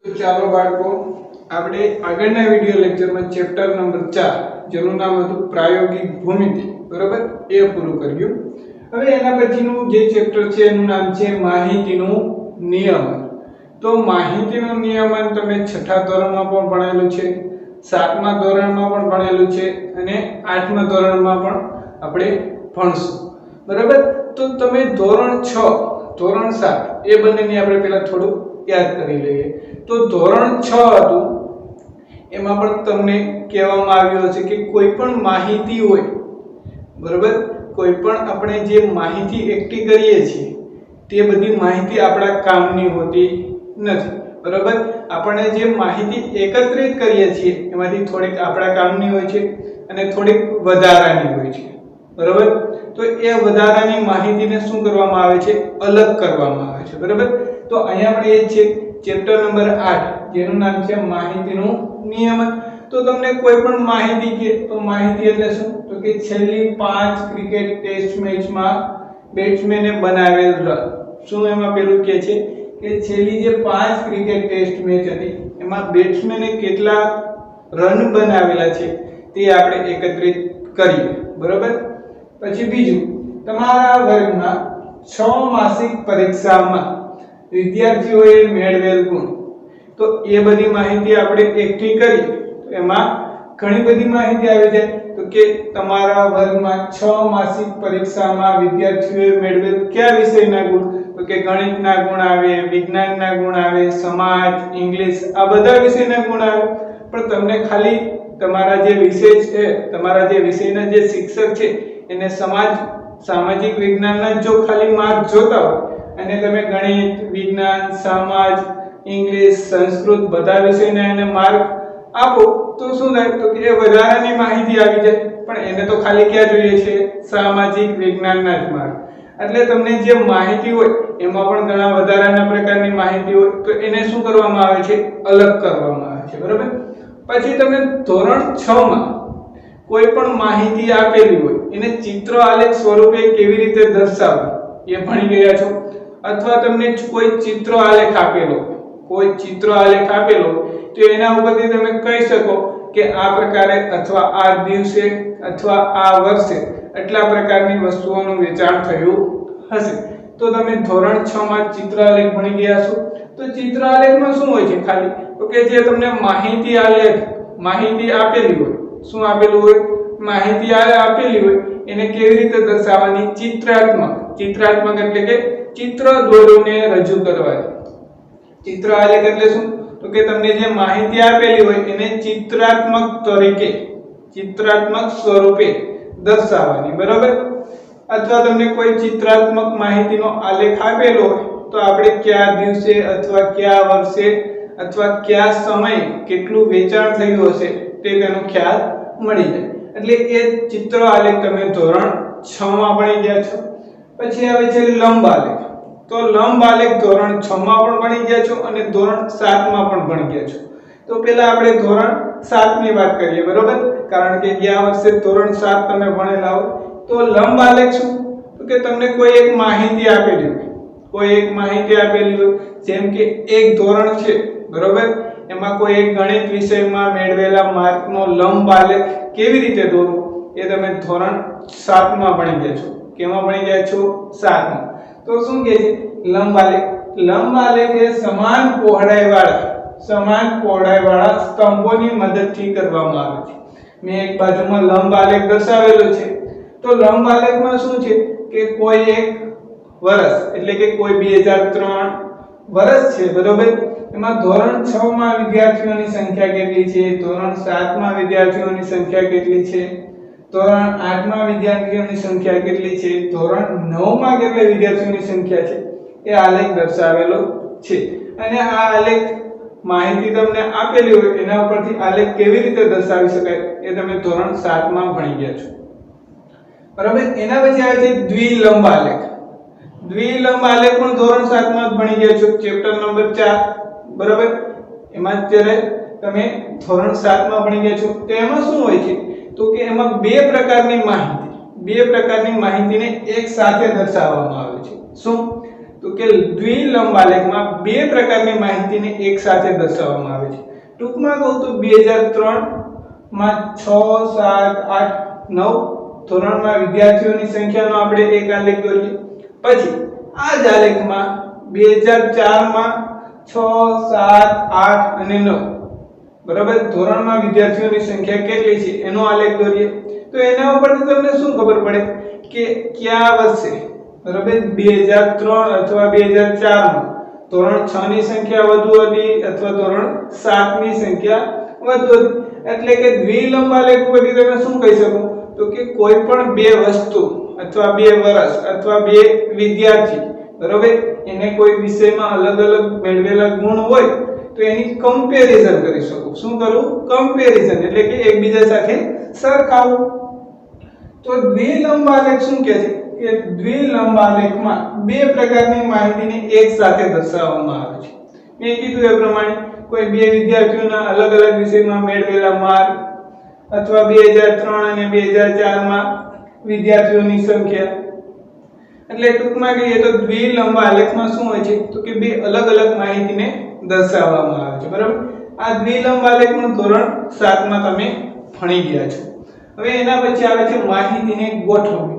તો ચાલો બાળકો આપણે આગળના વિડિયો લેક્ચરમાં ચેપ્ટર નંબર 4 જેનું નામ હતું પ્રાયોગિક ભૂમિતિ બરાબર એ પૂરું કર્યું। હવે એના પછીનું જે ચેપ્ટર છે એનું નામ છે માહિતીનું નિયમન। તો માહિતીનું નિયમન તમે 6થા ધોરણમાં પણ ભણેલું છે, 7મા ધોરણમાં પણ ભણેલું છે અને 8મા ધોરણમાં પણ આપણે ભણશું બરાબર। તો તમે ધોરણ 6 ધોરણ 7 એ બંનેની આપણે પહેલા થોડું याद કરી લઈએ। तो ધોરણ 6 હતું એમાં પણ તમને કહેવામાં આવ્યું હશે કે કોઈ પણ માહિતી હોય બરાબર, કોઈ પણ આપણે જે માહિતી એકઠી કરીએ છીએ તે બધી માહિતી આપણા કામની હોતી નથી બરાબર। આપણે જે માહિતી એકત્રિત કરીએ છીએ એમાંથી થોડીક આપણા કામની હોય છે અને થોડીક વધારાની હોય છે બરાબર। તો એ વધારાની માહિતીને શું કરવામાં આવે છે, અલગ કરવામાં આવે છે બરાબર। तो અહીંયા આપણે એ છે ચેપ્ટર નંબર 8 જેનું નામ છે માહિતીનું નિયમન। તો તમને કોઈ પણ માહિતી કે તો માહિતી એટલે શું, તો કે છેલ્લી 5 ક્રિકેટ ટેસ્ટ મેચમાં બેટ્સમેને બનાવેલ રન। શું એમાં પેલું કે છે કે છેલ્લી જે 5 ક્રિકેટ ટેસ્ટ મેચ હતી એમાં બેટ્સમેને કેટલા રન બનાવેલા છે તે આપણે એકત્રિત કરીએ બરાબર। પછી બીજું, તમારા વર્ગમાં 6 માસિક પરીક્ષામાં વિદ્યાર્થીઓએ મેળવેલ ગુણ। તો એ બધી માહિતી આપણે એકઠી કરી તો એમાં ઘણી બધી માહિતી આવી જાય। તો કે તમારા વર્ગમાં 6 માસિક પરીક્ષામાં વિદ્યાર્થીઓએ મેળવેલ કયા વિષયના ગુણ, તો કે ગણિતના ગુણ આવે, વિજ્ઞાનના ગુણ આવે, સમાજ, ઇંગ્લિશ આ બધા વિષયના ગુણ આવે। પણ તમને ખાલી તમારા જે વિષય છે, તમારા જે વિષયના જે શિક્ષક છે એને સામાજિક વિજ્ઞાનના જો ખાલી માર્ક જોતા હોય અને તમે ગણિત, વિજ્ઞાન, સમાજ, ઇંગ્લિશ, સંસ્કૃત બધા વિષયના એને માર્ક આપો તો શું થાય, તો કે એ વધારાની માહિતી આવી જાય। પણ એને તો ખાલી ક્યાં જોઈએ છે, સામાજિક વિજ્ઞાનના જ માર્ક। એટલે તમને જે માહિતી હોય એમાં પણ ઘણા વધારાના પ્રકારની માહિતી હોય તો એને શું કરવામાં આવે છે, અલગ કરવામાં આવે છે બરાબર। પછી તમે ધોરણ 6 માં કોઈ પણ માહિતી આપેલી હોય એને ચિત્ર આલેખ સ્વરૂપે કેવી રીતે દર્શાવવું એ ભણી ગયા છો। અથવા તમને કોઈ ચિત્ર આલેખ આપેલો તો એના ઉપરથી તમે કહી શકો કે આ પ્રકારે અથવા આ દિવસે અથવા આ વર્ષે એટલા પ્રકારની વસ્તુઓનું વેચાણ થયું હશે। તો તમે ધોરણ 6 માં ચિત્ર આલેખ ભણી ગયા છો। તો ચિત્ર આલેખમાં શું હોય છે, ખાલી તો કે જે તમને માહિતી આપેલી હોય, શું આપેલું હોય, માહિતી આપેલી હોય એને કેવી રીતે દર્શાવવાની, ચિત્રાત્મક એટલે કે ચિત્ર દોરીને રજૂ કરવાની। ચિત્ર આલેખ એટલે શું, તો કે તમને જે માહિતી આપેલી હોય એને ચિત્રાત્મક સ્વરૂપે દર્શાવવાની બરાબર। અથવા તમને કોઈ ચિત્રાત્મક માહિતીનો આલેખ આપેલો હોય તો આપણે કયા દિવસે અથવા કયા વર્ષે અથવા કયા સમયે કેટલું વેચાણ થયું હશે તે તેનો ખ્યાલ મળી જાય। એટલે એ ચિત્ર આલેખ તમે ધોરણ 6 માં ભણી ગયા છો। પછી આવે છે લંબ આલેખ। તો લંબ આલેખ ધોરણ 6 માં પણ ભણી ગયા છો અને ધોરણ 7 માં પણ ભણી ગયા છો। તો પહેલા આપણે ધોરણ 7 ની વાત કરીએ બરોબર, કારણ કે ગયા વર્ષે ધોરણ 7 તમે ભણેલા હો। તો લંબ આલેખ શું, તો કે તમને કોઈ એક માહિતી આપેલી હોય, જેમ કે એક ધોરણ છે બરોબર, એમાં કોઈ એક ગણિત વિષયમાં મેળવેલા માર્કનો લંબ આલેખ કેવી રીતે દોરવો એ તમે ધોરણ 7 માં ભણી ગયા છો। કેમાં ભણી ગયા છો, 7 માં। તો શું કહે છે, લંબ આલેખ એ સમાન પહોળાઈવાળા સ્તંભોની મદદથી કરવામાં આવે છે। મેં એક બાજુમાં લંબ આલેખ દર્શાવેલો છે। તો લંબ આલેખમાં શું છે કે કોઈ એક વર્ષ એટલે કે કોઈ 2003 વર્ષ છે બરોબર, એમાં ધોરણ 6 માં વિદ્યાર્થીઓની સંખ્યા કેટલી છે, ધોરણ 7 માં વિદ્યાર્થીઓની સંખ્યા કેટલી છે, ધોરણ 8 માં વિદ્યાર્થીઓની સંખ્યા કેટલી છે, ધોરણ 9 માં કેટલા વિદ્યાર્થીઓની સંખ્યા છે એ આલેખ દર્શાવેલો છે। અને આ આલેખ માહિતી તમને આપેલી હોય એના ઉપરથી આલેખ કેવી રીતે દર્શાવી શકાય એ તમે ધોરણ 7 માં ભણી ગયા છો બરાબર। એના પછી આવે છે દ્વિલંબ આલેખ પણ ધોરણ 7 માં ભણી ગયા છો, ચેપ્ટર નંબર 4 બરાબર। એમાં અત્યારે તમે ધોરણ 7 માં ભણી ગયા છો। તો એમાં શું હોય છે, તો કે એમાં બે પ્રકારની માહિતીને એક સાથે દર્શાવવામાં આવે છે। શું, તો કે દ્વિલંબ આલેખમાં બે પ્રકારની માહિતીને એક સાથે દર્શાવવામાં આવે છે. ટૂંકમાં કહું તો 2003 માં 6 7 8 9 ધોરણમાં વિદ્યાર્થીઓની સંખ્યાનો આપણે એક આલેખ દોરીએ. પછી આ જ આલેખમાં 2004 માં 6 7 8 અને 9 બરાબર ધોરણમાં વિદ્યાર્થીઓની સંખ્યા કેટલી છે એનો આલેખ દોરીએ. તો એના ઉપરથી તમને શું ખબર પડે કે કયા વર્ષે બરાબર 2003 અથવા 2004 માં ધોરણ 6 ની સંખ્યા વધુ હતી અથવા ધોરણ 7 ની સંખ્યા વધુ હતી. એટલે કે દ્વિલંબ આલેખ પરથી તમે શું કહી શકો તો કે કોઈ પણ બે વસ્તુ અથવા બે વર્ષ અથવા બે વિદ્યાર્થી બરાબર એને કોઈ વિષયમાં અલગ અલગ મેળવેલા ગુણ હોય તો એની કમ્પેરિઝન કરી શકો. શું કરું? કમ્પેરિઝન એટલે કે એકબીજા સાથે સરખાવવું. તો દ્વિલંબ આલેખ શું કહે છે કે દ્વિલંબ આલેખમાં બે પ્રકારની માહિતીને એક સાથે દર્શાવવામાં આવે છે. મેં કીધું એ પ્રમાણે કોઈ બે વિદ્યાર્થીઓના અલગ અલગ વિષયમાં મેળવેલા માર્ક અથવા 2003 અને 2004 માં વિદ્યાર્થીઓની સંખ્યા. એટલે ટૂંકમાં કહીએ તો દ્વિલંબ આલેખમાં શું હોય છે તો કે બે અલગ અલગ માહિતીને દર્શાવવામાં આવે છે. બરાબર આ દ્વિલંબ આલેખનું ધોરણ 7 માં તમે ભણી ગયા છો. હવે એના પછી આવે છે માહિતીને ગોઠવવી.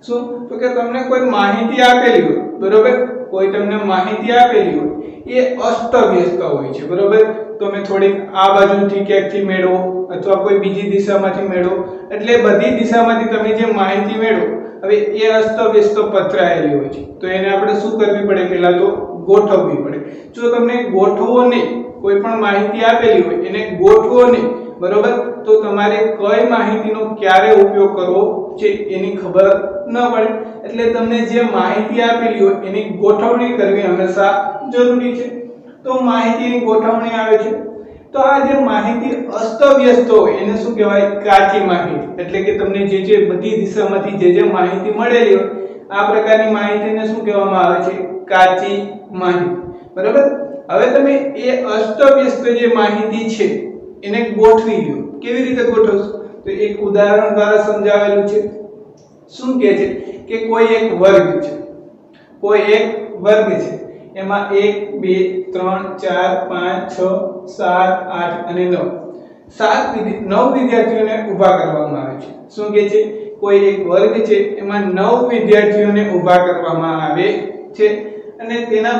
શું તો કે તમને કોઈ માહિતી આપેલી હોય બરાબર કોઈ તમને માહિતી આપેલી હોય એ અસ્તવ્યસ્ત હોય છે. બરાબર તમે થોડીક આ બાજુથી ક્યાંકથી મેળવો અથવા કોઈ બીજી દિશામાંથી મેળવો એટલે બધી દિશામાંથી તમે જે માહિતી મેળવો હવે એ અસ્તવ્યસ્ત પથરાયેલી હોય છે. તો એને આપણે શું કરવી પડે? પહેલા તો ગોઠવવી પડે. જો તમને ગોઠવો નહીં કોઈ પણ માહિતી આપેલી હોય એને ગોઠવો નહીં બરાબર તો તમારે કઈ માહિતીનો ક્યારે ઉપયોગ કરવો છે એની ખબર ન પડે. એટલે તમને જે માહિતી આપેલી હોય એની ગોઠવણી કરવી હંમેશા જરૂરી છે. તો માહિતીની ગોઠવણી આવે છે. તો આ જે માહિતી અસ્તવ્યસ્ત હોય એને શું કહેવાય? કાચી માહિતી. એટલે કે તમને જે બધી દિશામાંથી જે માહિતી મળેલી હોય આ પ્રકારની માહિતીને શું કહેવામાં આવે છે? કાચી માહિતી. બરાબર હવે તમે એ અસ્તવ્યસ્ત જે માહિતી છે એને ગોઠવી લો. કેવી રીતે ગોઠવશો? તો એક ઉદાહરણ દ્વારા સમજાવેલું છે. શું કહે છે કે કોઈ એક વર્ગ છે. કોઈ એક વર્ગ છે એમાં 1 2 3 4 5 6 7 8 અને 9 વિદ્યાર્થીઓને ઊભા કરવામાં આવે છે. શું કહે છે? કોઈ એક વર્ગ છે એમાં 9 વિદ્યાર્થીઓને ઊભા કરવામાં આવે છે અને તેના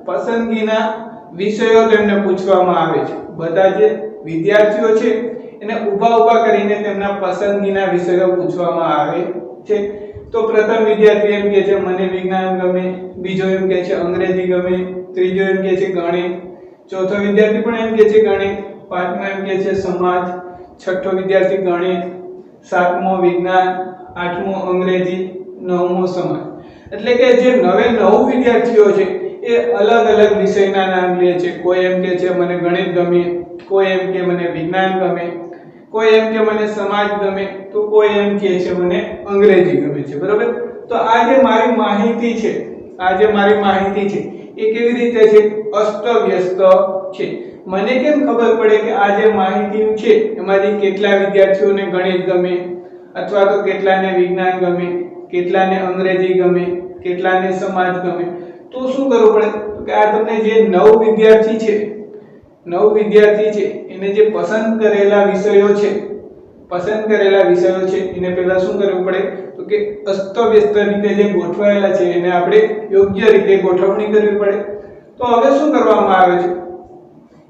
પસંદગીના વિષયો તેમને પૂછવામાં આવે છે. બધા જે વિદ્યાર્થીઓ છે એને ઊભા કરીને તેમના પસંદગીના વિષયો પૂછવામાં આવે છે. તો પ્રથમ વિદ્યાર્થી એમ કહે છે મને વિજ્ઞાન ગમે, બીજો એમ કહે છે અંગ્રેજી ગમે, ત્રીજો એમ કહે છે ગણિત, ચોથો વિદ્યાર્થી પણ એમ કહે છે ગણિત, પાંચમો એમ કહે છે સમાજ, છઠ્ઠો વિદ્યાર્થી ગણિત, સાતમો વિજ્ઞાન, આઠમો અંગ્રેજી, નવમો સમાજ. એટલે કે જે 9 વિદ્યાર્થીઓ છે એ અલગ અલગ વિષયના નામ લે છે. કોઈ એમ કહે છે મને ગણિત ગમે, કોઈ એમ કે મને વિજ્ઞાન ગમે, કોઈ એમ કે મને સમાજ ગમે, તો કોઈ એમ કહે છે મને અંગ્રેજી ગમે છે. બરાબર તો આ જે મારી માહિતી છે એ કેવી રીતે છે? અસ્તવ્યસ્ત છે. મને કેમ ખબર પડે કે આ જે માહિતી છે એમાંથી કેટલા વિદ્યાર્થીઓને ગણિત ગમે અથવા તો કેટલાને વિજ્ઞાન ગમે, કેટલાને અંગ્રેજી ગમે, કેટલાને સમાજ ગમે? તો શું કરવું પડે કે આ તમને જે 9 વિદ્યાર્થી છે એને જે પસંદ કરેલા વિષયો છે એને પહેલા શું કરવું પડે તો કે અસ્તવ્યસ્ત રીતે જે ગોઠવાયેલા છે એને આપણે યોગ્ય રીતે ગોઠવણી કરવી પડે. તો હવે શું કરવામાં આવે છે?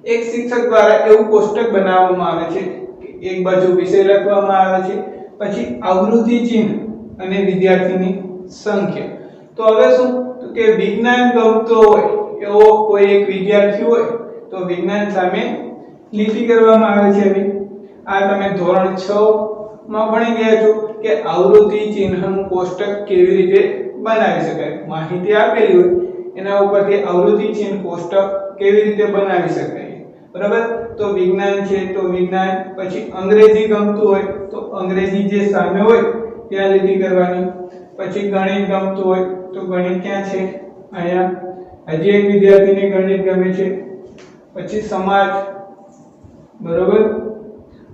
એક શિક્ષક દ્વારા એવું કોષ્ટક બનાવવામાં આવે છે કે એક બાજુ વિષય લખવામાં આવે છે, પછી આવૃત્તિ ચિહ્ન અને વિદ્યાર્થીની સંખ્યા. તો હવે શું તો કે વિજ્ઞાન ગમતો હોય એવો કોઈ એક વિદ્યાર્થી હોય તો વિજ્ઞાન સામે લીટી કરવામાં આવે છે. આ તમે ધોરણ 6 માં ભણી ગયા છો કે આવૃત્તિ ચિહ્નનું કોષ્ટક કેવી રીતે બનાવી શકાય. માહિતી આપેલી હોય એના ઉપરથી આવૃત્તિ ચિહ્ન કોષ્ટક કેવી રીતે બનાવી શકાય. બરાબર તો વિજ્ઞાન છે તો વિજ્ઞાન, પછી અંગ્રેજી ગમતું હોય તો અંગ્રેજી જે સામે હોય ત્યાં લીટી કરવાની, પછી ગણિત ગમતું હોય તો ગણિત ક્યાં છે? અહીંયા. હજી એક વિદ્યાર્થીને ગણિત ગમે છે, પછી સમાજ, બરોબર,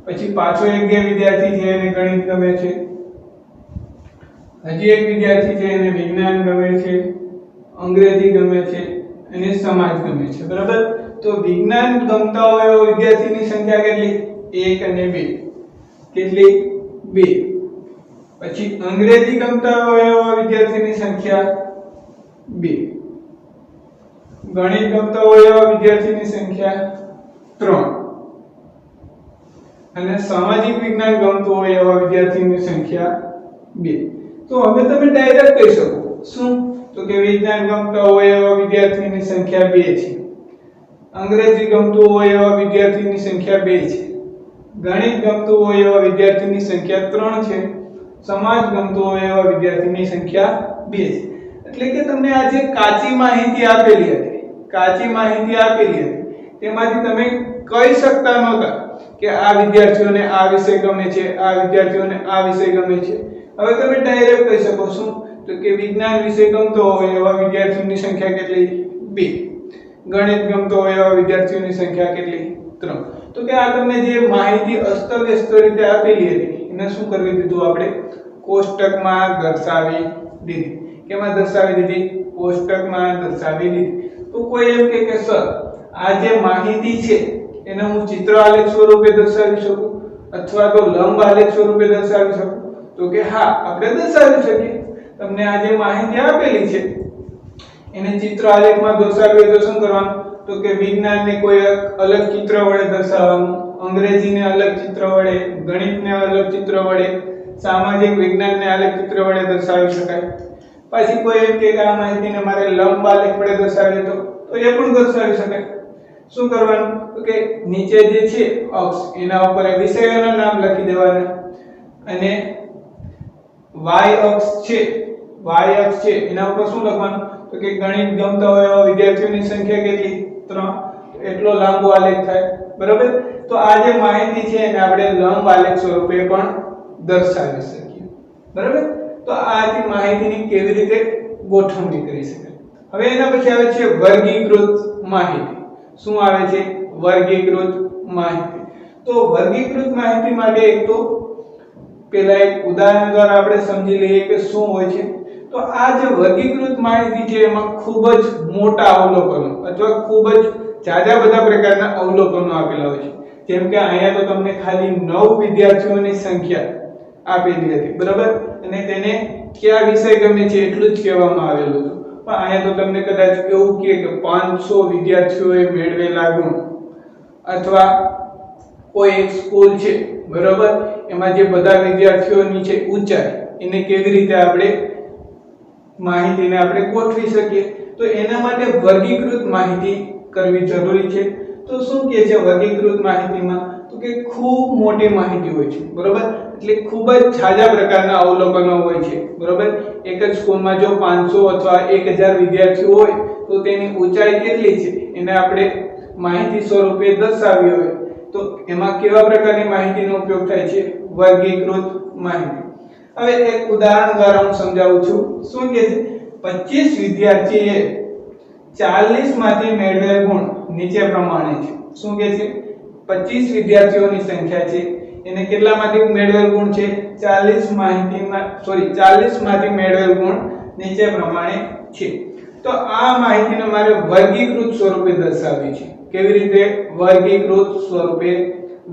પછી પાછો એક બે વિદ્યાર્થી છે એને ગણિત ગમે છે, હજી એક વિદ્યાર્થી છે એને વિજ્ઞાન ગમે છે, અંગ્રેજી ગમે છે અને સમાજ ગમે છે, બરાબર. તો વિજ્ઞાન ગમતા હોય એવા વિદ્યાર્થીની સંખ્યા કેટલી? 1 અને 2. કેટલી? 2. પછી અંગ્રેજી ગમતા હોય એવા વિદ્યાર્થીની સંખ્યા 2. ગણિત ગમતા હોય એવા વિદ્યાર્થીની સંખ્યા 3 અને સામાજિક વિજ્ઞાન ગમતું હોય એવા વિદ્યાર્થીની સંખ્યા 2. તો હવે તમે ડાયરેક્ટ કહી શકો શું? તો કે વિજ્ઞાન ગમતા હોય એવા વિદ્યાર્થીની સંખ્યા 2 છે, અંગ્રેજી ગમતું હોય એવા વિદ્યાર્થીની સંખ્યા 2 છે, ગણિત ગમતું હોય એવા વિદ્યાર્થીની સંખ્યા 3 છે, સમાજ ગમતો હોય એવા વિદ્યાર્થીની સંખ્યા 2 છે. એટલે કે તમને આ જે કાચી માહિતી આપેલી હતી, તેમાંથી તમે કહી શકતા નહોતા કે આ વિદ્યાર્થીઓને આ વિષય ગમે છે, આ વિદ્યાર્થીઓને આ વિષય ગમે છે. હવે તમે ડાયરેક્ટ કહી શકો છો તો કે વિજ્ઞાન વિષય ગમતો હોય એવા વિદ્યાર્થીઓની સંખ્યા કેટલી? 2. ગણિત ગમતો હોય એવા વિદ્યાર્થીઓની સંખ્યા કેટલી? 3. તો કે આ તમને જે માહિતી અસ્તવ્યસ્ત રીતે આપેલી હતી એને શું કરી દીધું આપણે? કોષ્ટકમાં દર્શાવી દીધી. કેમાં દર્શાવી દીધી? કોષ્ટકમાં દર્શાવી દીધી. તો કોઈ એમ કે સર આ જે માહિતી છે એને હું ચિત્ર આલેખ સ્વરૂપે દર્શાવી શકું અથવા તો લંબ આલેખ સ્વરૂપે દર્શાવી શકું? તો કે હા, આપણે દર્શાવી શકીએ. તમને આ જે માહિતી આપેલી છે એને ચિત્ર આલેખમાં દર્શાવવી હોય તો શું કરવાનું? તો કે વિજ્ઞાનને કોઈ અલગ ચિત્ર વડે દર્શાવવાનું, અંગ્રેજીને અલગ ચિત્ર વડે, ગણિતને અલગ ચિત્ર વડે, સામાજિક વિજ્ઞાનને અલગ ચિત્ર વડે દર્શાવી શકાય. પછી કોઈ એમ કે આ માહિતીને મારે લંબ આલેખ વડે દર્શાવવી તો એ પણ દર્શાવી શકાય. શું કરવાનું? તો કે નીચે જે છે અક્ષ એના ઉપર વિષયોના નામ લખી દેવાના અને y અક્ષ છે એના ઉપર શું લખવાનું? તો કે ગણિત ગમતા હોય એવા વિદ્યાર્થીઓની સંખ્યા કેટલી? 3. એટલો લાંબો આલેખ થાય, બરાબર. તો આ જે માહિતી છે એને આપણે લંબ આલેખ સ્વરૂપે પણ દર્શાવી શકીએ, બરાબર. તો આ જે માહિતીની કેવી રીતે ગોઠવણી કરી શકાય. હવે એના પછી આવે છે વર્ગીકૃત માહિતી. શું આવે છે? વર્ગીકૃત માહિતી. તો વર્ગીકૃત માહિતી માટે એક તો પહેલા એક ઉદાહરણ દ્વારા આપણે સમજી લઈએ કે શું હોય છે. તો આ જે વર્ગીકૃત માહિતી છે એમાં ખૂબ જ મોટા અવલોકનો અથવા ખૂબ જ જાજા બધા પ્રકારના અવલોકનો આપેલા હોય છે. જેમ કે અહીંયા તો તમને ખાલી 9 વિદ્યાર્થીઓની સંખ્યા આપેલી હતી, બરાબર, અને તેને કયા વિષય ગમે છે એટલું જ કહેવામાં આવેલું હતું. પણ અહીંયા તો તમને કદાચ એવું કહે કે 500 વિદ્યાર્થીઓએ મેળવેલા ગુણ અથવા કોઈ એક સ્કૂલ છે, બરાબર, એમાં જે બધા વિદ્યાર્થીઓની છે ઊંચાઈ એને કેવી રીતે આપણે માહિતીને આપણે ગોઠવી શકીએ. તો એના માટે વર્ગીકૃત માહિતી કરવી જરૂરી છે. તો શું કહે છે વર્ગીકૃત માહિતીમાં? તો કે ખૂબ મોટી માહિતી હોય છે, બરાબર, એટલે ખૂબ જ જાજા પ્રકારના અવલોકનો હોય છે, બરાબર. એક જ સ્કૂલમાં જો 500 અથવા 1000 વિદ્યાર્થીઓ હોય તો તેની ઊંચાઈ કેટલી છે એને આપણે માહિતી સ્વરૂપે દર્શાવવી હોય તો એમાં કેવા પ્રકારની માહિતીનો ઉપયોગ થાય છે? વર્ગીકૃત માહિતી. હવે એક ઉદાહરણ દ્વારા હું સમજાવું છું. શું કહે છે? 25 વિદ્યાર્થીએ 40 માંથી મેળવેલ ગુણ નીચે પ્રમાણે છે. શું કહે છે? 25 વિદ્યાર્થીઓની સંખ્યા છે એને કેટલામાંથી મેળવેલ ગુણ છે? 40 માંથી મેળવેલ ગુણ નીચે પ્રમાણે છે. તો આ માહિતીને મારે વર્ગીકૃત સ્વરૂપે દર્શાવવી છે. કેવી રીતે વર્ગીકૃત સ્વરૂપે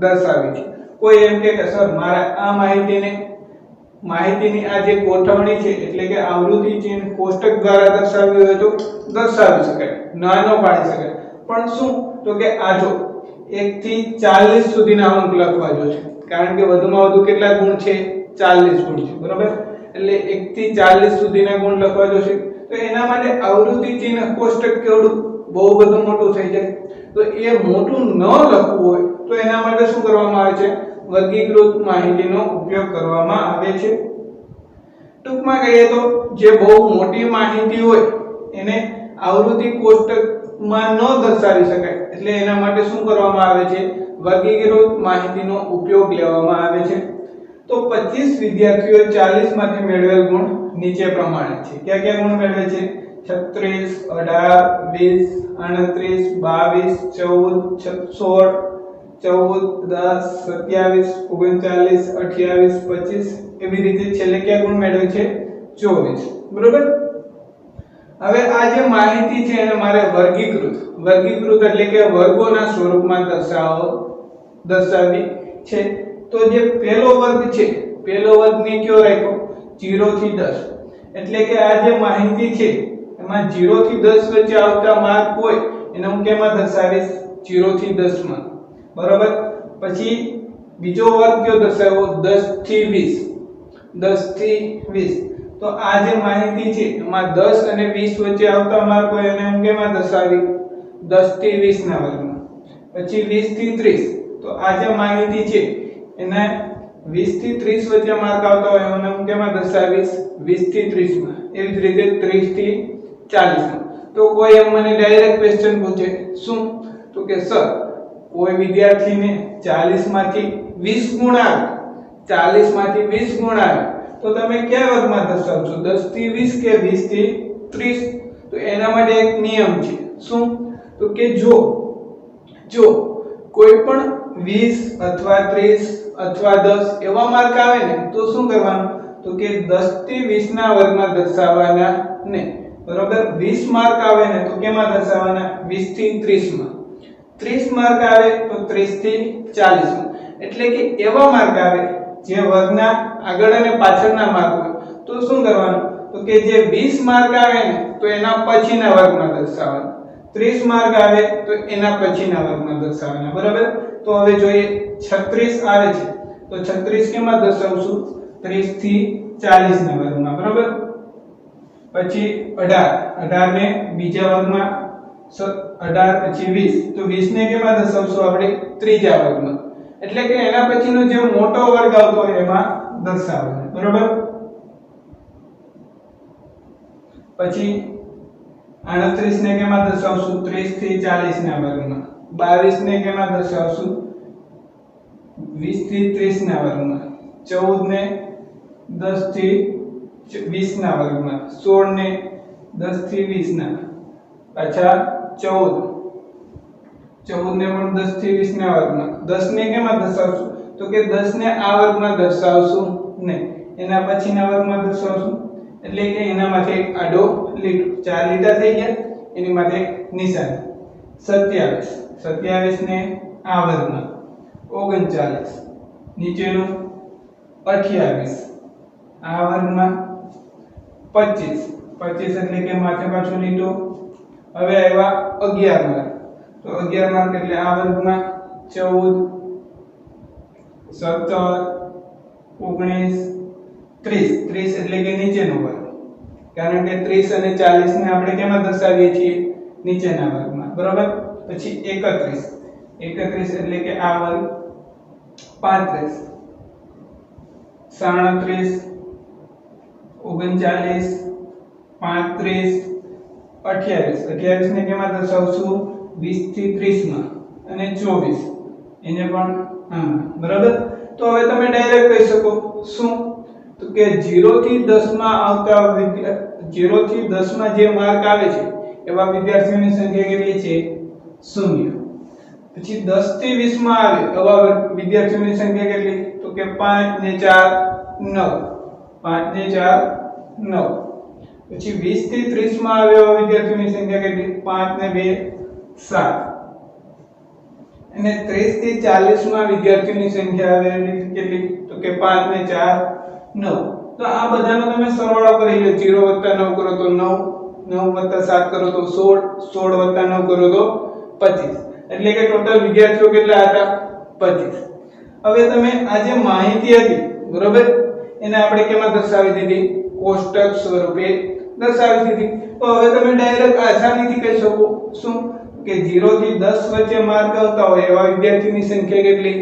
દર્શાવવી છે? કોઈ એમ કે સર મારે આ માહિતીની આ જે ગોઠવણી છે એટલે કે આવૃત્તિ ચિહ્ન કોષ્ટક દ્વારા દર્શાવવી હોય તો દર્શાવી શકાય, નાનો પાડી શકાય. પણ શું? તો કે આ જો 1 થી 40 સુધીના અંક લખવા જો છે, કારણ કે વધુમાં વધુ કેટલા ગુણ છે? 40 ગુણ છે, બરાબર. એટલે 1 થી 40 સુધીના ગુણ લખવા જો છે તો એના માટે આવૃત્તિ ચિહ્ન કોષ્ટક કેવડું બહુ બધું મોટું થઈ જાય. તો એ મોટું ન લખવું હોય તો એના માટે શું કરવામાં આવે છે? વર્ગીકૃત માહિતીનો ઉપયોગ કરવામાં આવે છે. ટૂંકમાં કહીએ તો જે બહુ મોટી માહિતી હોય એને આવૃત્તિ કોષ્ટકમાં ન દર્શાવી શકાય એટલે એના માટે શું કરવામાં આવે છે? વર્ગીકૃત માહિતીનો ઉપયોગ લેવામાં આવે છે. તો 25 વિદ્યાર્થીઓ 40 માંથી મેળવેલ ગુણ નીચે પ્રમાણે છે. કયા કયા ગુણ મેળવે છે? 36, 18, 20, 38, 22, 16, 14, 10, 27, 29, 28, 25 એવી રીતે છેલ્લે કયા ગુણ મેળવે છે? 24 બરોબર। હવે આ જે માહિતી છે એને મારે વર્ગીકૃત એટલે કે વર્ગોના સ્વરૂપમાં દર્શાવવી છે। તો જે પહેલો વર્ગ છે, પહેલો વર્ગ ને કયો રાખ્યો 0 થી 10 એટલે કે આ જે માહિતી છે એમાં 0 થી 10 વચ્ચે આવતા માર્ક હોય એને હું કેમાં દર્શાવીશ 0 થી 10 માં બરોબર। પછી બીજો વર્ગ કયો દર્શાવ્યો 10 થી 20 10 થી 20 તો આ જે માહિતી છે એમાં 10 અને 20 વચ્ચે આવતા માર્ક હોય એને હું કેમાં દર્શાવી 10 થી 20 ના વર્ગમાં। પછી 20 થી 30 તો આ જે માહિતી છે એને 20 થી 30 વચ્ચે માર્ક આવતા હોય એને હું કેમાં દર્શાવીશ 20 થી 30 માં। એવી જ રીતે 30 થી 40 માં। તો કોઈ એમ મને ડાયરેક્ટ ક્વેશ્ચન પૂછે શું તો કે સર કોઈ વિદ્યાર્થીને 40 માંથી 20 ગુણ આવે 40 માંથી 20 ગુણ આવે તો તમે કયા વર્ગમાં દર્શાવશો 10 થી 20 કે 20 થી 30। તો એના માટે એક નિયમ છે શું તો કે જો કોઈ પણ 20 અથવા 30 અથવા 10 એવા માર્ક આવે ને તો શું કરવાનું તો કે 10 થી 20 ના વર્ગમાં દર્શાવવાના ને બરોબર। 20 માર્ક આવે ને તો કેમાં દર્શાવવાના 20 થી 30 માં। 30 માર્ક આવે તો 30 થી 40 માં। એટલે કે એવા માર્ક આવે જે વર્ગના આગળ અને પાછળના માર્ક હોય તો શું કરવાનું તો કે જે 20 માર્ક આવે ને તો એના પછીના વર્ગમાં દર્શાવવાના 30 માર્ક આવે તો એના પછીના વર્ગમાં દર્શાવવાના બરાબર। તો હવે જોઈએ 36 આવે છે તો 36 કેમાં દર્શાવશું 30 થી 40 ના વર્ગમાં બરાબર। પછી 18 ને બીજા વર્ગમાં 18 પછી 20 તો 20 ને કેમાં દર્શાવશું આપણે ત્રીજા વર્ગમાં। એટલે કે એના પછીનો જે મોટો વર્ગ આવતો હોય એમાં દર્શાવવાનો બરાબર। પછી 38 ને કેમાં દર્શાવશું 30 થી 40 ના વર્ગમાં। 22 ને કેમાં દર્શાવશું 20 થી 30 ના વર્ગમાં। 14 ને 10 થી 20 ના વર્ગમાં। 16 ને 10 થી 20 ના પાછા 14 ને પણ 10 થી 20 ના વર્ગમાં। 10 ને કેમાં દર્શાવશું તો કે 10 ને આ વર્ગમાં દર્શાવશું નહીં એના પછીના વર્ગમાં દર્શાવશું। એટલે કે એના માટે એક આડો લીટો 4 લીટા થઈ ગયા એની માટે એક નિશાન। 27 ને આ વર્ગમાં। 39 નીચેનું 28 આ વર્ગમાં। 25 એટલે કે માથે પાછો લીટો। હવે આવ્યા 11 માર્ક તો 11 માર્ક એટલે આ વર્ગમાં। 14 17 19 30 એટલે કે નીચેનો વર્ગ કારણ કે 30 અને 40 ને આપણે કેમાં દર્શાવીએ છીએ નીચેના વર્ગમાં બરાબર। પછી 31 એટલે કે આ વર્ગ। 35 37 39 35 28 ને કેમાં દર્શાવશું 20 થી 30 માં અને 24 એને પણ આમ બરાબર। તો હવે તમે ડાયરેક્ટ કહી શકો શું તો કે 0 થી 10 માં આવતા 0 થી 10 માં જે માર્ક આવે છે એવા વિદ્યાર્થીઓની સંખ્યા કેટલી છે 0। પછી 10 થી 20 માં આવે એવા વિદ્યાર્થીઓની સંખ્યા કેટલી તો કે 5 ને 4 9 5 ને 4 9। પછી 20 થી 30 માં આવે એવા વિદ્યાર્થીઓની સંખ્યા કેટલી 5 ને 2 7 અને 30 થી 40 માં વિદ્યાર્થીઓની સંખ્યા આવે કેટલી તો કે 5 ને 4 9। તો આ બધાનો તમે સરવાળો કરી લો 0 + 9 કરો તો 9 9 + 7 કરો તો 16 16 + 9 કરો તો 25 એટલે કે ટોટલ વિદ્યાર્થીઓ કેટલા હતા 25। હવે તમે આ જે માહિતી હતી બરોબર એને આપણે કેમાં દર્શાવી દીધી કોષ્ટક સ્વરૂપે દર્શાવી દીધી। તો હવે તમે ડાયરેક્ટ આસાનીથી કહી શકો શું કે 0 થી 10 વચ્ચે માર્ક આવતા હોય એવા વિદ્યાર્થીની સંખ્યા કેટલી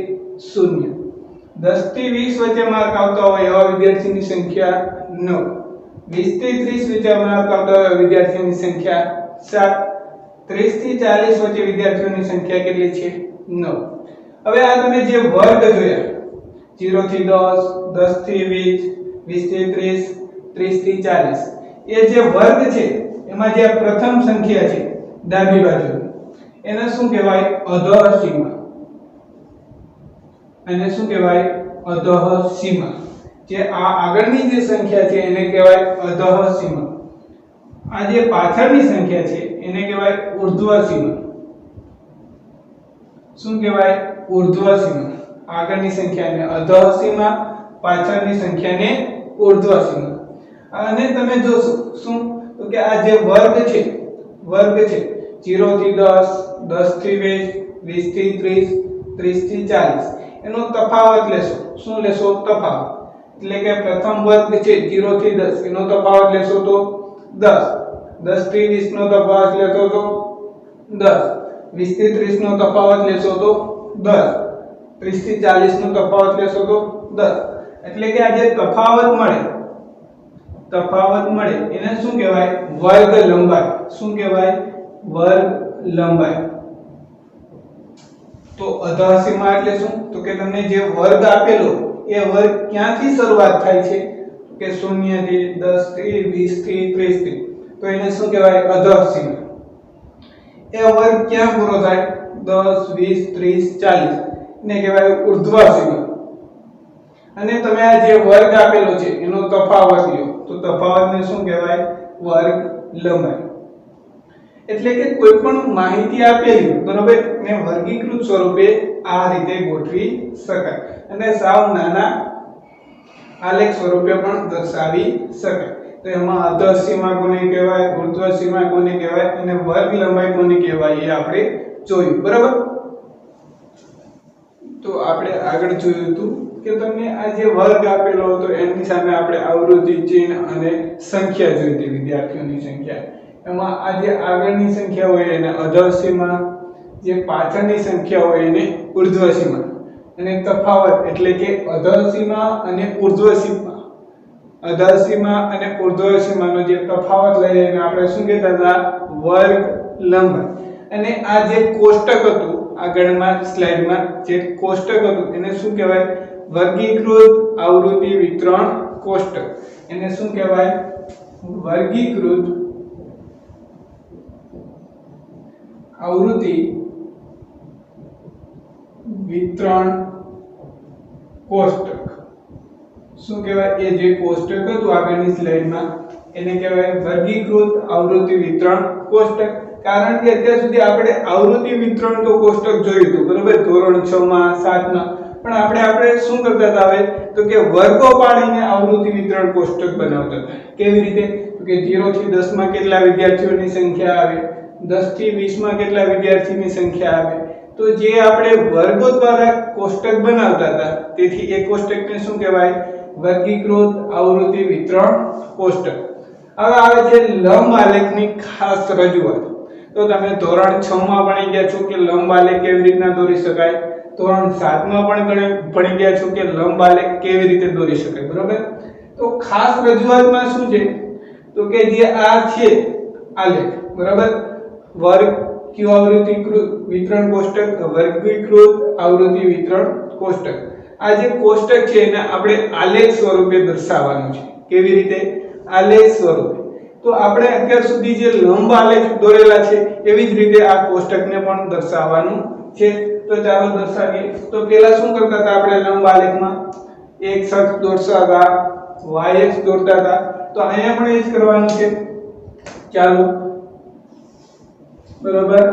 0। 10 થી 20 વચ્ચે માર્ક આવતા હોય એવા વિદ્યાર્થીની સંખ્યા 9। 20 થી 30 વચ્ચે માર્ક આવતા હોય વિદ્યાર્થીની સંખ્યા 7। 30 થી 40 વચ્ચે વિદ્યાર્થીઓની સંખ્યા કેટલી છે 9। હવે આ તમે જે વર્ગ જોયા 0 થી 10 10 થી 20 20 થી 30 30 થી 40 એ જે વર્ગ છે એમાં જે પ્રથમ સંખ્યા છે ડાબી બાજુ એને શું કહેવાય અધઃ સીમા। એને શું કહેવાય અધઃ સીમા। જે આ આગળની જે સંખ્યા છે એને કહેવાય અધઃ સીમા, આ જે પાછળની સંખ્યા છે એને કહેવાય ઊર્ધ્વ સીમા. શું કહેવાય? ઊર્ધ્વ સીમા. આગળની સંખ્યાને અધઃ સીમા, પાછળની સંખ્યાને ઊર્ધ્વ સીમા. અને તમે જોશો શું તો કે આ જે વર્ગ છે 0 થી 10, 10 થી 20, 20 થી 30, 30 થી 40 એનો તફાવત લેશો. શું લેશો? તફાવત. એટલે કે પ્રથમ વર્ગ છે 0 થી 10 એનો તફાવત લેશો તો 10, 10 થી 20 નો તફાવત લેશો તો 10, 20 થી 30 નો તફાવત લેશો તો 10, 30 થી 40 નો તફાવત લેશો તો 10. એટલે કે આ જે તફાવત મળે એને શું કહેવાય? વર્ગ લંબાઈ. શું કહેવાય? વર્ગ લંબાઈ. તો અધઃ સીમા એટલે શું? તો કે તમને જે વર્ગ આપેલો એ વર્ગ ક્યાંથી શરૂઆત થાય છે? કે 0 થી 10 થી 20 થી 30 થી. તો એને શું કહેવાય? અધઃ સીમા. એ વર્ગ ક્યાં પૂરો થાય? 10, 20, 30, 40 ને કહેવાય ઊર્ધ્વ સીમા. અને તમે આ જે વર્ગ આપેલો છે એનો તફાવત લ્યો તો તફાવતને શું કહેવાય? વર્ગ લંબાઈ. એટલે કે કોઈ પણ માહિતી આપેલી બરોબર ને વર્ગીકૃત સ્વરૂપે આ રીતે ગોઠવી શકાય અને સાવ નાના આલેખ સ્વરૂપે પણ દર્શાવી શકાય. તો એમાં અધઃ સીમા કોને કહેવાય, ઊર્ધ્વ સીમા કોને કહેવાય અને વર્ગ લંબાઈ કોને કહેવાય એ આપણે જોયું. બરાબર. તો આપણે આગળ જોયું હતું કે તમને આ જે વર્ગ આપેલો હતો એની સામે આપણે આવૃત્તિ ચિહ્ન અને સંખ્યા જોઈ હતી, વિદ્યાર્થીઓની સંખ્યા. એમાં આ જે આગળની સંખ્યા હોય એને અધઃ સીમા, જે પાછળની સંખ્યા હોય એને ઊર્ધ્વ સીમા. અને તફાવત એટલે કે અધઃ સીમા અને ઊર્ધ્વ સીમા, અધઃ સીમા અને ઊર્ધ્વ સીમાનો જે તફાવત લઈએ એને આપણે શું કહેતા હતા? વર્ગ લંબાઈ. અને આ જે કોષ્ટક હતું આગળમાં સ્લાઇડમાં જે કોષ્ટક હતું એને શું કહેવાય? વર્ગીકૃત આવૃત્તિ વિતરણ કોષ્ટક. એને શું કહેવાય? વર્ગીકૃત આવૃત્તિ વિતરણ કોષ્ટક. શું કહેવાય? એ જે કોષ્ટક હતું આગળની સ્લાઇડમાં એને કહેવાય વર્ગીકૃત આવૃત્તિ વિતરણ કોષ્ટક. કારણ કે અત્યાર સુધી આપણે આવૃત્તિ વિતરણ તો કોષ્ટક જોયું હતું બરોબર, ધોરણ 6 માં 7 માં. પણ આપણે શું કરતા હતા હવે તો કે વર્ગો પાડીને આવૃત્તિ વિતરણ કોષ્ટક બનાવતા હતા. કેવી રીતે? તો કે 0 થી 10 માં કેટલા વિદ્યાર્થીઓની સંખ્યા આવે, 10 થી 20 માં કેટલા વિદ્યાર્થીની સંખ્યા આવે. તો જે આપણે વર્ગો દ્વારા કોષ્ટક બનાવતા હતા તેથી એ કોષ્ટકને શું કહેવાય? વર્ગીકૃત આવૃત્તિ વિતરણ કોષ્ટક. હવે આવે છે લંબ આલેખની ખાસ રજૂઆત. તો તમે ધોરણ 6 માં ભણી ગયા છો કે લંબ આલેખ કેવી રીતના દોરી શકાય, ધોરણ 7 માં પણ ભણી ગયા છો કે લંબ આલેખ કેવી રીતે દોરી શકાય. બરોબર. તો ખાસ રજૂઆતમાં શું છે તો કે જે આ છે આલેખ બરાબર, વર્ગ ક્યુ આવૃત્તિ વિતરણ કોષ્ટક, વર્ગીકૃત આવૃત્તિ વિતરણ કોષ્ટક. આ જે કોષ્ટક છે એને આપણે આલેખ સ્વરૂપે દર્શાવવાનું છે. કેવી રીતે? આલેખ સ્વરૂપે. તો આપણે અત્યાર સુધી જે લંબ આલેખ દોરેલા છે એવી જ રીતે આ કોષ્ટકને પણ દર્શાવવાનું છે. તો ચાલો દર્શાવીએ. તો પહેલા શું કરતા હતા આપણે લંબ આલેખમાં? x અક્ષ દોરતા હતા, y અક્ષ દોરતા હતા. તો અહીંયા પણ એ જ કરવાનું છે. ચાલો બરોબર,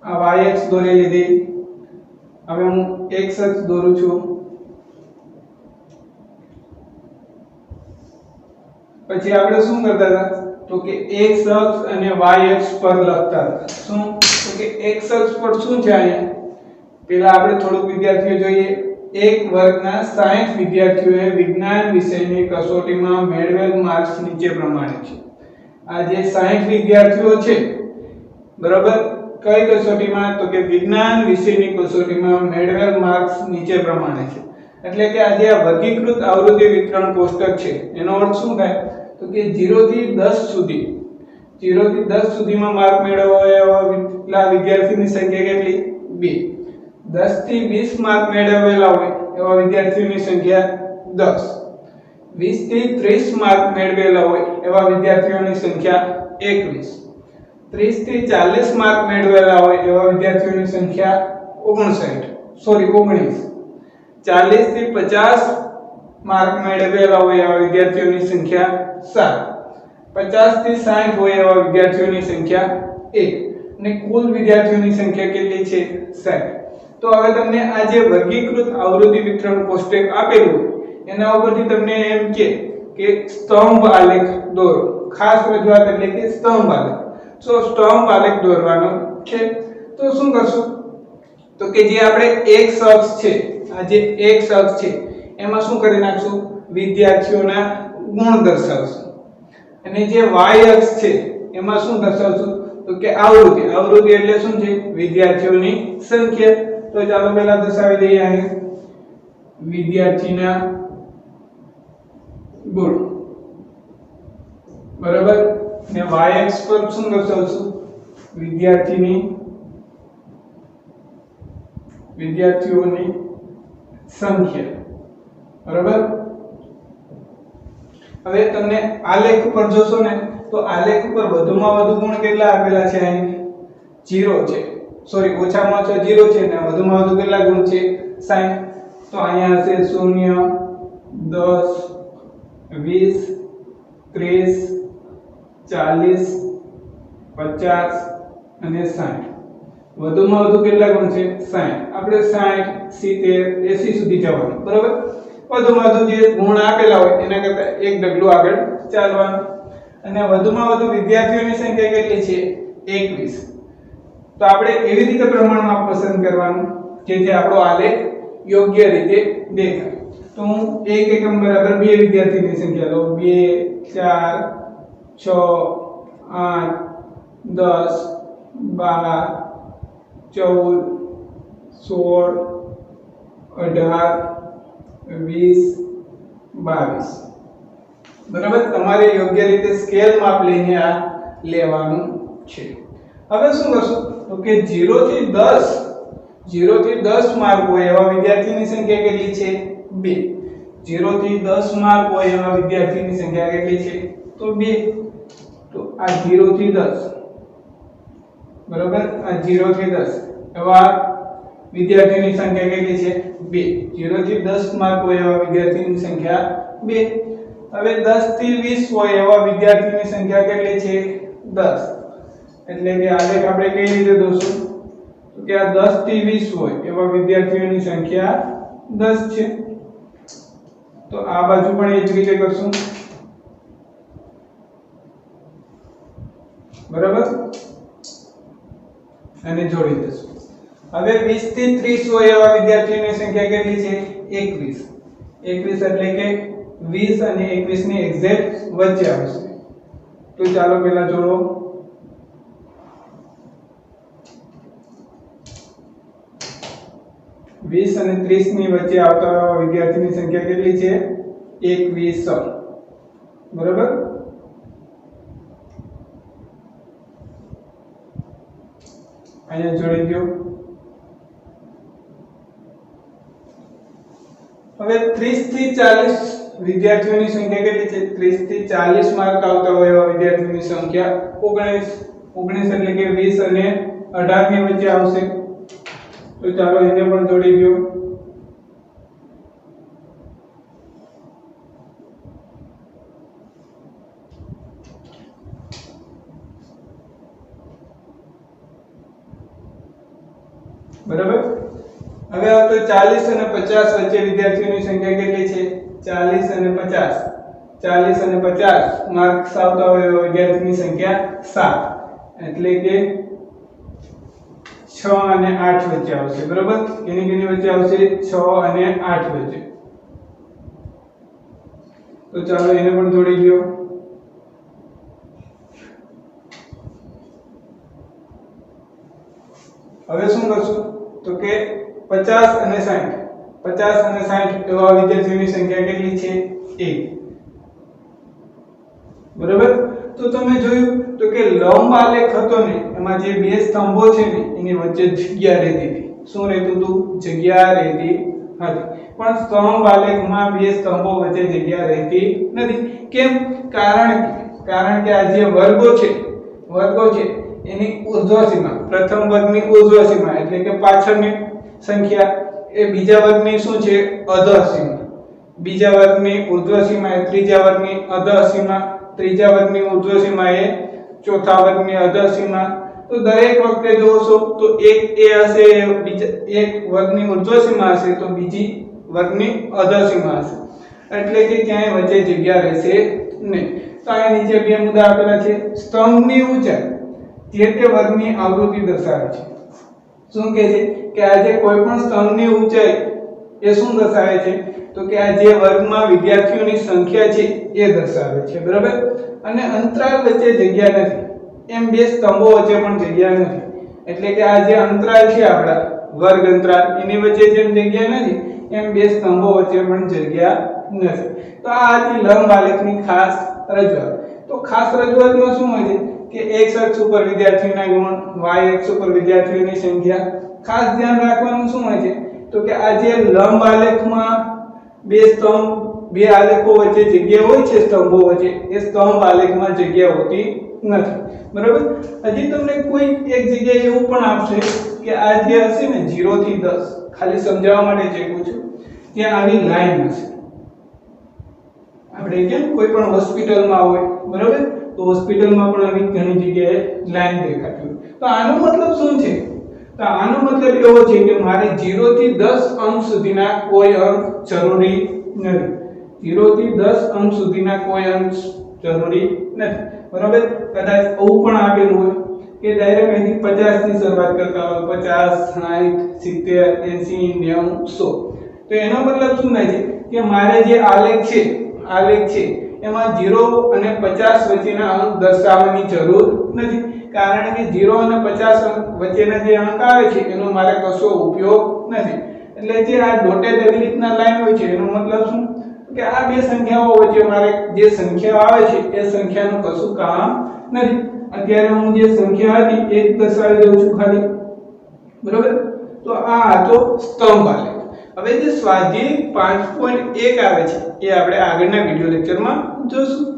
આ y અક્ષ દોરી લીધી. હવે હું x અક્ષ દોરું છું. પછી આપણે શું કરતા હતા તો કે x અક્ષ અને y અક્ષ પર લખતા હતા. શું? તો કે x અક્ષ પર શું છે અહીંયા? પહેલા આપણે થોડુંક વિદ્યાર્થીઓ જોઈએ. એક વર્ગના 60 વિદ્યાર્થીઓએ વિજ્ઞાન વિષયની કસોટીમાં મેળવેલ માર્ક્સ નીચે પ્રમાણે છે. આ જે 60 વિદ્યાર્થીઓ છે બરાબર, કઈ કસોટીમાં? તો કે વિજ્ઞાન વિષયની કસોટીમાં મેળવેલ માર્ક્સ નીચે પ્રમાણે છે. એટલે કે આ જે વર્ગીકૃત આવૃત્તિ વિતરણ કોષ્ટક છે એનો અર્થ શું થાય તો કે 0 થી 10 સુધી, 0 થી 10 સુધીમાં માર્ક મેળવ્યો હોય એવા વિદ્યાર્થીની સંખ્યા કેટલી? 2. 10 થી 20 માર્ક મેળવેલા હોય એવા વિદ્યાર્થીઓની સંખ્યા 10. 20 થી 30 માર્ક મેળવેલા હોય એવા વિદ્યાર્થીઓની સંખ્યા 21. 30 થી 40 માર્ક મેળવેલા હોય એવા વિદ્યાર્થીઓની સંખ્યા 19. 40 થી 50 માર્ક મેળવેલા હોય એવા વિદ્યાર્થીઓની સંખ્યા 7, 50 થી 60 હોય એવા વિદ્યાર્થીઓની સંખ્યા 1 અને કુલ વિદ્યાર્થીઓની સંખ્યા કેટલી છે 60. તો હવે તમને આ જે વર્ગીકૃત આવૃત્તિ વિતરણ કોષ્ટક આપેલું એના ઉપરથી તમને એમ કે સ્તંભ આલેખ દોરો. ખાસ રજૂઆત એટલે કે સ્તંભ આલેખ. તો સ્તંભ આલેખ દોરવાનો છે. તો શું કરશું તો કે જે આપણે x અક્ષ છે, આ જે x અક્ષ છે એમાં શું કરી નાખશું વિદ્યાર્થીઓના ગુણ દર્શાવશું, અને જે y અક્ષ છે એમાં શું દર્શાવશું તો કે આવૃત્તિ એટલે શું છે વિદ્યાર્થીઓની સંખ્યા. તો ચાલો પહેલા દર્શાવી દઈએ અહીં વિદ્યાર્થીના ગુણ, બરાબર, ને y અક્ષ પર શું દર્શાવશું વિદ્યાર્થીઓની સંખ્યા, બરાબર. હવે તમને આલેખ ઉપર જોશો ને તો આલેખ ઉપર વધુમાં વધુ ગુણ કેટલા આપેલા છે અહીં 0 છે, સોરી ઓછામાં ઓછા 0 છે ને વધુમાં વધુ કેટલા ગુણ છે 60. તો અહીંયા હશે 0, 10, 20, 30, 40, 50 અને 60. વધુમાં વધુ કેટલા ગુણ છે 60. આપણે 60, 70, 80 સુધી જવાનું, બરાબર. વધુમાં વધુ જે ગુણ આપેલા હોય એના કરતા એક ડગલું આગળ ચાલવાનું. અને વધુમાં વધુ વિદ્યાર્થીઓની સંખ્યા કેટલી છે 21. તો આપણે એવી રીતે પ્રમાણમાં પસંદ કરવાનું જેથી આપણો આલેખ યોગ્ય રીતે દેખાય. તો હું 1 એકમ બરાબર 2 વિદ્યાર્થીની સંખ્યા લઉં. 2, 4, 6, 8, 10, 12, 16, 18, 20, 22. બરાબર. તમારે યોગ્ય રીતે સ્કેલ માપ લઈને આ લેવાનું છે. હવે શું કરશું તો કે 0 થી 10 માર્ક હોય એવા વિદ્યાર્થીની સંખ્યા કેટલી છે 2. 0 થી 10 માર્ક હોય એવા વિદ્યાર્થીની સંખ્યા કેટલી છે તો 2. તો આ 0 થી 10, બરાબર, આ 0 થી 10 એવા વિદ્યાર્થીની સંખ્યા કેટલી છે 2. 0 થી 10 માર્ક હોય એવા વિદ્યાર્થીની સંખ્યા 2. હવે 10 થી 20 હોય એવા વિદ્યાર્થીની સંખ્યા કેટલી છે 10. એટલે કે આલેખ આપણે કઈ રીતે દોરશું તો કે આ 10 થી 20 હોય એવા વિદ્યાર્થીઓની સંખ્યા 10 છે. તો આ બાજુ પણ એ જ રીતે કરશું, બરાબર, અને જોડી દઈશું. હવે 20 થી 30 હોય એવા વિદ્યાર્થીઓની સંખ્યા કેટલી છે 21. 21 એટલે કે 20 અને 21 ની એક્ઝેક્ટ વચ્ચે આવશે. તો ચાલો પહેલા જોડો. 20 અને 30 ની વચ્ચે આવતા વિદ્યાર્થીની સંખ્યા કેટલી છે 21, બરાબર. અહીંયા જોડી દો. હવે 30 થી 40 વિદ્યાર્થીઓની સંખ્યા કેટલી છે 30 થી 40 માર્ક આવતા હોય એવા વિદ્યાર્થીઓની સંખ્યા 19. 19 એટલે કે 20 અને 18 ની વચ્ચે આવશે. તો ચાલો એને પણ જોડી દો. બરાબર. હવે આ તો 40 અને 50 વચ્ચે વિદ્યાર્થીઓની સંખ્યા કેટલી છે 40 અને 50. 40 અને 50 માર્ક્સ આવતા હોય એવા વિદ્યાર્થીની સંખ્યા 7. એટલે કે 6 અને 8 વચ્ચે આવશે, બરાબર. કેની વચ્ચે આવશે 6 અને 8 વચ્ચે. તો ચાલો એને પણ જોડી દો. હવે શું કરશું તો કે 50 અને 60. 50 અને 60 એવા વિદ્યાર્થીઓની સંખ્યા કેટલી છે 1, બરાબર. તો તમે જોયું તો કે લંબ આલેખ હતો ને એમાં જે બે સ્તંભો છે ને એની વચ્ચે જગ્યા રહેતી હતી. શું રહેતું હતું જગ્યા રહેતી હતી. પણ સ્તંભ આલેખમાં બે સ્તંભો વચ્ચે જગ્યા રહેતી નથી. કેમ? કારણ કે આ જે વર્ગો છે એની ઉર્ધ્વ સીમા, પ્રથમ વર્ગની ઉર્ધ્વ સીમા એટલે કે પાછળની સંખ્યા એ બીજા વર્ગની શું છે અધર સીમા, બીજા વર્ગની ઉર્ધ્વ સીમા એ ત્રીજા વર્ગની અધર સીમા, ત્રીજા વર્ગની ઉર્ધ્વ સીમા એ ચોથા વર્ગની અધર સીમા. તો દરેક વખતે જોશો તો એક એ હશે બીજા એક વર્ગની ઉર્ધ્વ સીમા હશે તો બીજી વર્ગની અધર સીમા હશે, એટલે કે ક્યાંય વચ્ચે જગ્યા રહેશે નહીં. તો આ નીચે બે મુદ્દા આપેલા છે. સ્તંભની ઊંચાઈ જે તે વર્ગની આવૃત્તિ દર્શાવે છે. શું કહે છે કે આ જે કોઈ પણ સ્તંભની ઊંચાઈ એ શું દર્શાવે છે તો કે આ જે વર્ગમાં વિદ્યાર્થીઓની સંખ્યા છે એ દર્શાવે છે, બરાબર. અને અંતરાલ વચ્ચે જગ્યા નથી, એમ બે સ્તંભો વચ્ચે પણ જગ્યા નથી, એટલે કે આ જે અંતરાલ છે આપડા વર્ગ અંતરાલ એની વચ્ચે જેમ જગ્યા નથી એમ બે સ્તંભો વચ્ચે પણ જગ્યા નથી. તો આ હતી લંબ આલેખની ખાસ રજૂઆત. તો ખાસ રજૂઆતમાં શું હોય છે કે x અક્ષ ઉપર વિદ્યાર્થીઓના ગુણ, y અક્ષ ઉપર વિદ્યાર્થીઓની સંખ્યા. ખાસ ધ્યાન રાખવાનું શું હોય છે તો કે આ જે લંબ આલેખમાં બે સ્તંભ બે આલેખો વચ્ચે જગ્યા હોય છે સ્તંભો વચ્ચે, એ સ્તંભ આલેખમાં જગ્યા હોતી નથી, બરાબર. હજી તમને કોઈ એક જગ્યાએ એવું પણ આપશે કે આ જે હશે ને 0 થી 10, ખાલી સમજાવવા માટે ચેકું છું, ત્યાં આવી લાઈન હશે. આપણે કેમ કોઈ પણ હોસ્પિટલમાં હોય, બરાબર, તો હોસ્પિટલમાં પણ આવી ઘણી જગ્યાએ લાઈન દેખાતી હોય. તો આનો મતલબ શું છે? તો આનો મતલબ એવો છે કે મારે 0 થી 10 અંક સુધીના કોઈ અંક જરૂરી નથી. 0 થી 10 અંક સુધીના કોઈ અંક જરૂરી નથી, બરાબર. કદાચ આવું પણ આપેલું હોય કે ડાયરેક્ટ અહીંથી 50 થી શરૂઆત કરતા હોય, 50 60 70 80 90 100. તો એનો મતલબ શું થાય છે કે મારે જે આલેખ છે એમાં 0 અને 50 વચ્ચેના અંક દર્શાવવાની જરૂર નથી, કારણ કે 0 અને 50 અંક વચ્ચેના જે અંક આવે છે એનો મારે કશો ઉપયોગ નથી. એટલે જે આ ડોટેડ એવી રીતના લાઈન હોય છે એનો મતલબ શું કે આ બે સંખ્યાઓ વચ્ચે મારે જે સંખ્યાઓ આવે છે એ સંખ્યાનું કશું કામ નથી. અત્યારે હું જે સંખ્યા હતી એ દર્શાવી દઉં છું ખાલી, બરાબર. તો આ હતો સ્તંભ આલેખ. હવે જે સ્વાધ્યાય 5.1 આવે છે એ આપણે આગળના વિડિયો લેક્ચરમાં જોશું.